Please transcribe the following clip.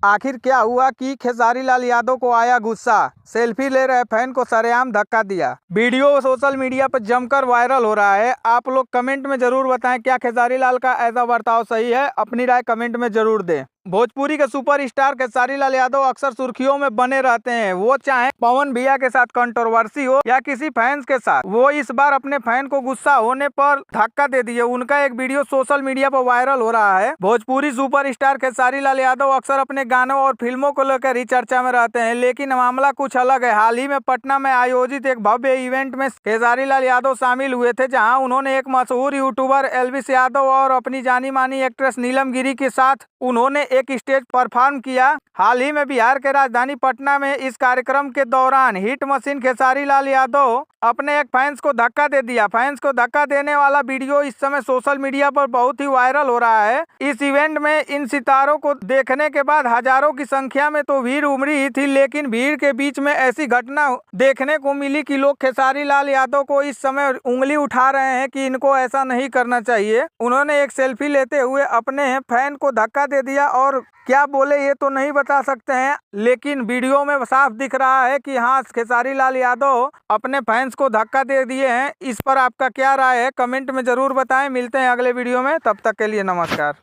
आखिर क्या हुआ कि खेसारी लाल यादव को आया गुस्सा, सेल्फी ले रहे फैन को सरेआम धक्का दिया। वीडियो सोशल मीडिया पर जमकर वायरल हो रहा है। आप लोग कमेंट में जरूर बताएं क्या खेसारी लाल का ऐसा बर्ताव सही है। अपनी राय कमेंट में जरूर दें। भोजपुरी के सुपरस्टार खेसारी लाल यादव अक्सर सुर्खियों में बने रहते हैं, वो चाहे पवन भैया के साथ कंट्रोवर्सी हो या किसी फैंस के साथ। वो इस बार अपने फैन को गुस्सा होने पर धक्का दे दिए। उनका एक वीडियो सोशल मीडिया पर वायरल हो रहा है। भोजपुरी सुपरस्टार खेसारी लाल यादव अक्सर अपने गानों और फिल्मों को लेकर ही चर्चा में रहते हैं, लेकिन मामला कुछ अलग है। हाल ही में पटना में आयोजित एक भव्य इवेंट में खेसारी लाल यादव शामिल हुए थे, जहां उन्होंने एक मशहूर यूट्यूबर एल्विस यादव और अपनी जानी मानी एक्ट्रेस नीलम गिरी के साथ उन्होंने एक स्टेज परफॉर्म किया। हाल ही में बिहार के राजधानी पटना में इस कार्यक्रम के दौरान हिट मशीन खेसारी लाल यादव अपने एक फैंस को धक्का दे दिया। फैंस को धक्का देने वाला वीडियो इस समय सोशल मीडिया पर बहुत ही वायरल हो रहा है। इस इवेंट में इन सितारों को देखने के बाद हजारों की संख्या में तो भीड़ उमड़ी ही थी, लेकिन भीड़ के बीच में ऐसी घटना देखने को मिली कि लोग खेसारी लाल यादव को इस समय उंगली उठा रहे हैं कि इनको ऐसा नहीं करना चाहिए। उन्होंने एक सेल्फी लेते हुए अपने फैन को धक्का दे दिया और क्या बोले ये तो नहीं बता सकते हैं, लेकिन वीडियो में साफ दिख रहा है कि हाँ, खेसारी लाल यादव अपने फैंस को धक्का दे दिए हैं। इस पर आपका क्या राय है, कमेंट में जरूर बताएं। मिलते हैं अगले वीडियो में, तब तक के लिए नमस्कार।